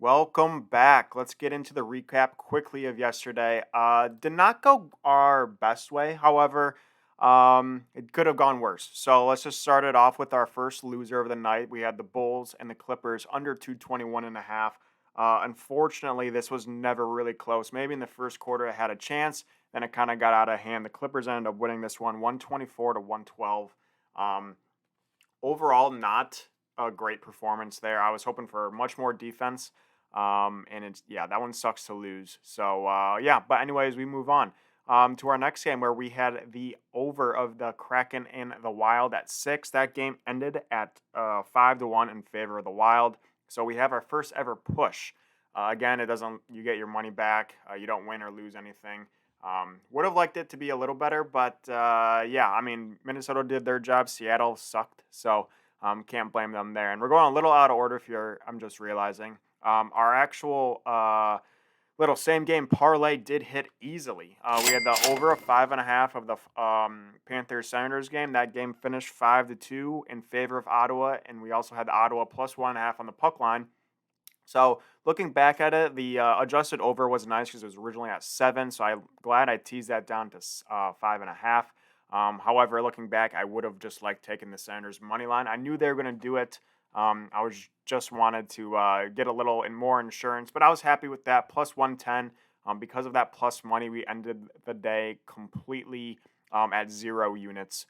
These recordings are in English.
Welcome back. Let's get into the recap quickly of yesterday. Did not go our best way. However, it could have gone worse. So let's just start it off with our first loser of the night. We had the Bulls and the Clippers under 221 and a half. Unfortunately, this was never really close. Maybe in the first quarter it had a chance, then it kind of got out of hand. The Clippers ended up winning this one 124 to 112. Um, Overall, not a great performance there. I was hoping for much more defense. And it's yeah, that one sucks to lose. So yeah, but anyways, we move on to our next game where we had the over of the Kraken and the Wild at 6. That game ended at 5-1 in favor of the Wild. So we have our first ever push. Again, it doesn't you get your money back. You don't win or lose anything. Would have liked it to be a little better, but yeah, I mean, Minnesota did their job. Seattle sucked, so can't blame them there. And we're going a little out of order if you're. I'm just realizing our actual little same game parlay did hit easily. We had the over a 5.5 of the Panthers Senators game. That game finished 5-2 in favor of Ottawa, and we also had the Ottawa plus 1.5 on the puck line. So looking back at it, the adjusted over was nice because it was originally at 7. So I'm glad I teased that down to 5.5. However, looking back, I would have just liked taking the Senators money line. I knew they were going to do it. I was just wanted to get a little and more insurance, but I was happy with that plus 110. Because of that plus money, we ended the day completely at 0 units,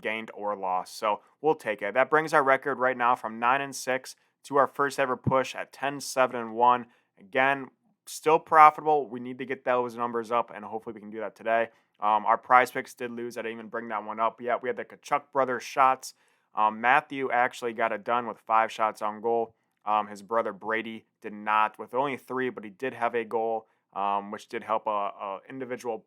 gained or lost. So we'll take it. That brings our record right now from 9-6 to our first ever push at 10-7-1. Again, still profitable. We need to get those numbers up, and hopefully we can do that today. Our prize picks did lose. I didn't even bring that one up yet. We had the Kachuk brothers shots. Matthew actually got it done with 5 shots on goal. His brother Brady did not, with only 3, but he did have a goal, which did help a individual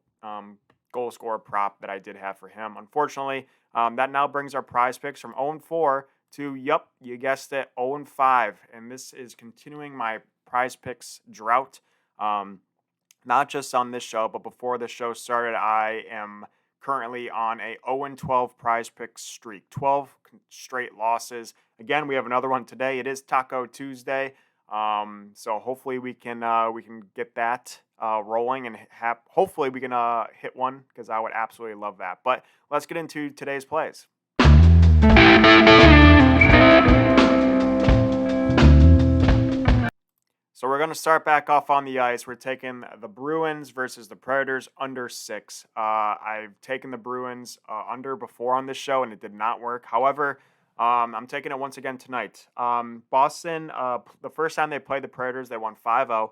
goal scorer prop that I did have for him. Unfortunately, that now brings our prize picks from 0-4 to, yep, you guessed it, 0-5. And this is continuing my prize picks drought. Not just on this show, but before the show started, I am currently on a 0-12 prize picks streak, 12 straight losses. Again, we have another one today. It is Taco Tuesday. So hopefully we can get that rolling and hopefully we can hit one because I would absolutely love that. But let's get into today's plays. So we're going to start back off on the ice. We're taking the Bruins versus the Predators under 6. I've taken the Bruins under before on this show, and it did not work. However, I'm taking it once again tonight. Boston, the first time they played the Predators, they won 5-0.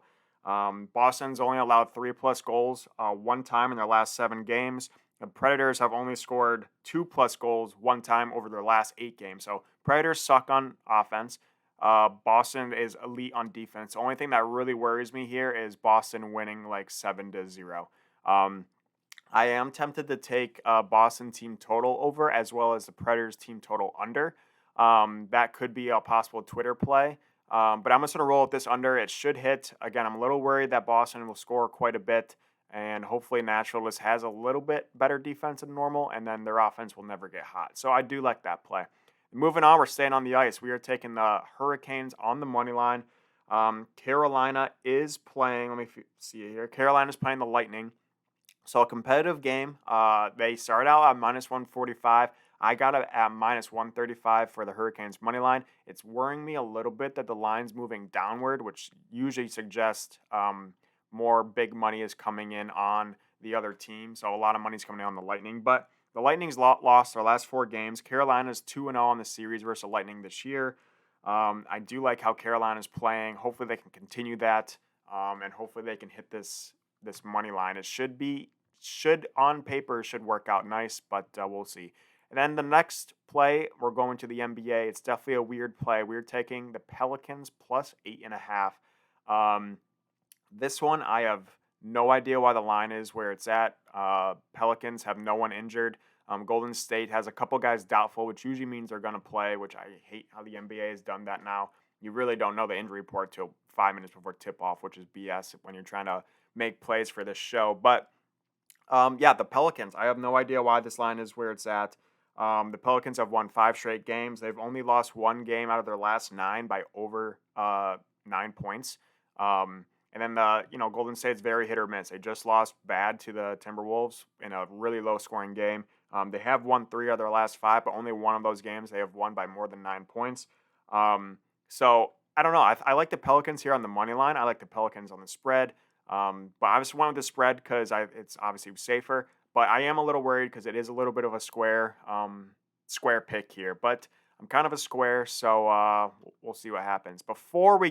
Boston's only allowed 3+ goals one time in their last 7 games. The Predators have only scored 2+ goals one time over their last 8 games. So Predators suck on offense. Boston is elite on defense. The only thing that really worries me here is Boston winning like 7-0. I am tempted to take Boston team total over as well as the Predators team total under. That could be a possible Twitter play. But I'm just going to roll with this under. It should hit. Again, I'm a little worried that Boston will score quite a bit. And hopefully Naturalist has a little bit better defense than normal. And then their offense will never get hot. So I do like that play. Moving on, we're staying on the ice. We are taking the Hurricanes on the money line. Carolina is playing. Let me see it here. Carolina is playing the Lightning. So a competitive game. They start out at -145. I got it at -135 for the Hurricanes money line. It's worrying me a little bit that the line's moving downward, which usually suggests more big money is coming in on the other team. So a lot of money's coming in on the Lightning, but the Lightning's lost their last 4 games. Carolina's 2-0 on the series versus the Lightning this year. I do like how Carolina's playing. Hopefully they can continue that, and hopefully they can hit this money line. It should on paper should work out nice, but we'll see. And then the next play, we're going to the NBA. It's definitely a weird play. We're taking the Pelicans plus 8.5. This one I have no idea why the line is where it's at. Pelicans have no one injured. Golden State has a couple guys doubtful, which usually means they're going to play, which I hate how the NBA has done that now. You really don't know the injury report till 5 minutes before tip-off, which is BS when you're trying to make plays for this show. But, yeah, the Pelicans, I have no idea why this line is where it's at. The Pelicans have won 5 straight games. They've only lost 1 game out of their last 9 by over 9 points. And then Golden State's very hit or miss. They just lost bad to the Timberwolves in a really low scoring game. They have won 3 of their last 5, but only one of those games they have won by more than 9 points. So I don't know. I like the Pelicans here on the money line. I like the Pelicans on the spread. But I just went with the spread because it's obviously safer. But I am a little worried because it is a little bit of a square pick here. But I'm kind of a square, so we'll see what happens. Um, before we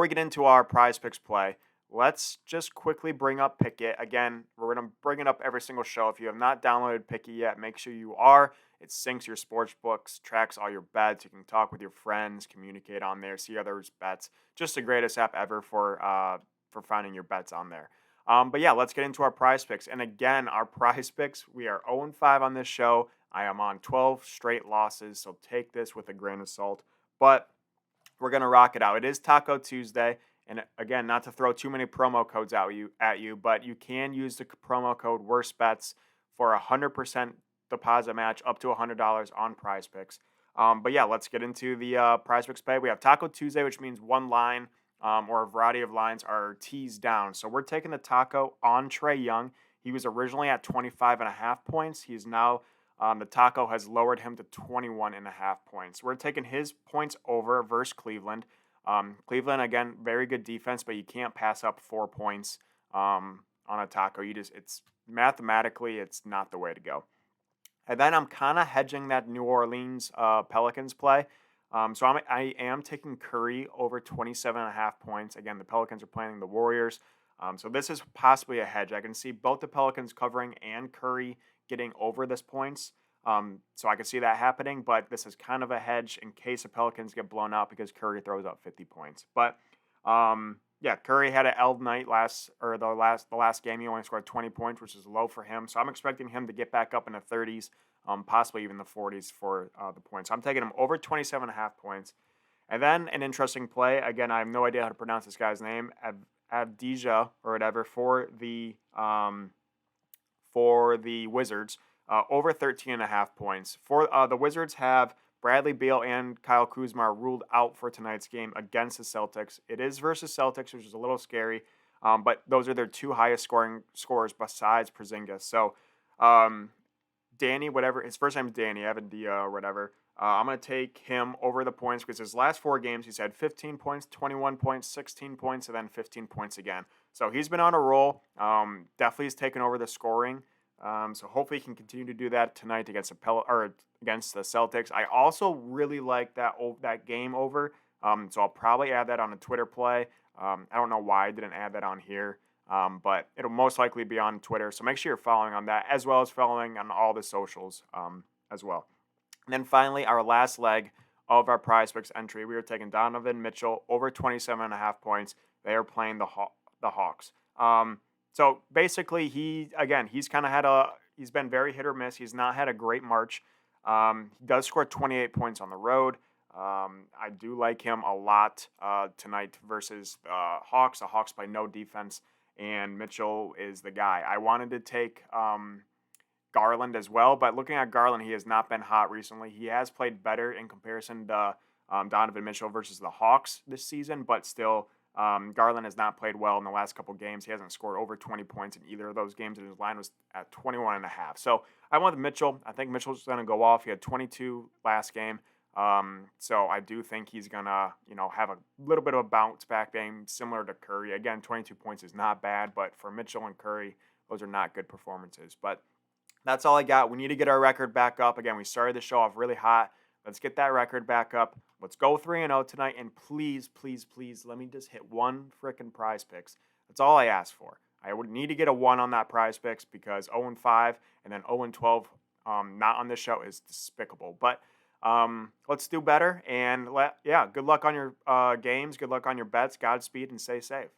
get into our prize picks play, let's just quickly bring up Pick'It. Again, we're going to bring it up every single show. If you have not downloaded Pick'It yet, make sure you are. It syncs your sports books, tracks all your bets. You can talk with your friends, communicate on there, see others' bets. Just the greatest app ever for finding your bets on there. But yeah, let's get into our prize picks. And again, our prize picks, we are 0-5 on this show. I am on 12 straight losses, so take this with a grain of salt. But we're going to rock it out. It is Taco Tuesday. And again, not to throw too many promo codes at you, but you can use the promo code WorstBet's for a 100% deposit match up to $100 on prize picks. But yeah, let's get into the prize picks pay. We have Taco Tuesday, which means one line or a variety of lines are teased down. So we're taking the Taco on Trae Young. He was originally at 25.5 points. He's now, the Taco has lowered him to 21.5 points. We're taking his points over versus Cleveland. Cleveland, again, very good defense, but you can't pass up 4 points on a Taco. It's mathematically, it's not the way to go. And then I'm kind of hedging that New Orleans Pelicans play. So I am taking Curry over 27.5 points. Again, the Pelicans are playing the Warriors. So this is possibly a hedge. I can see both the Pelicans covering and Curry getting over this points. So I can see that happening, but this is kind of a hedge in case the Pelicans get blown out because Curry throws up 50 points. But yeah, Curry had an L night the last game. He only scored 20 points, which is low for him. So I'm expecting him to get back up in the 30s, possibly even the 40s for the points. So I'm taking him over 27.5 points. And then an interesting play. Again, I have no idea how to pronounce this guy's name. Avdija or whatever for the Wizards. Over 13.5 points. For the Wizards have Bradley Beal and Kyle Kuzma ruled out for tonight's game against the Celtics. It is versus Celtics, which is a little scary, but those are their 2 highest scoring scorers besides Porzingis. So Danny, whatever, his first name is Danny, Avendia or whatever, I'm going to take him over the points because his last 4 games he's had 15 points, 21 points, 16 points, and then 15 points again. So he's been on a roll. Definitely has taken over the scoring. So hopefully he can continue to do that tonight against against the Celtics. I also really like that game over. So I'll probably add that on a Twitter play. I don't know why I didn't add that on here, but it'll most likely be on Twitter. So make sure you're following on that as well as following on all the socials as well. And then finally, our last leg of our prize picks entry, we are taking Donovan Mitchell over 27.5 points. They are playing the Hawks. So basically, he's been very hit or miss. He's not had a great March. He does score 28 points on the road. I do like him a lot tonight versus Hawks. The Hawks play no defense, and Mitchell is the guy. I wanted to take Garland as well, but looking at Garland, he has not been hot recently. He has played better in comparison to Donovan Mitchell versus the Hawks this season, but still, Garland has not played well in the last couple games. He hasn't scored over 20 points in either of those games, and his line was at 21.5. So I went with Mitchell. I think Mitchell's going to go off. He had 22 last game. So I do think he's going to, have a little bit of a bounce back game similar to Curry. Again, 22 points is not bad, but for Mitchell and Curry, those are not good performances. But that's all I got. We need to get our record back up. Again, we started the show off really hot. Let's get that record back up. Let's go 3-0 tonight. And please, please, please, let me just hit one frickin' prize picks. That's all I asked for. I would need to get a 1 on that prize picks because 0-5 and then 0-12 not on this show is despicable. But let's do better. And good luck on your games. Good luck on your bets. Godspeed and stay safe.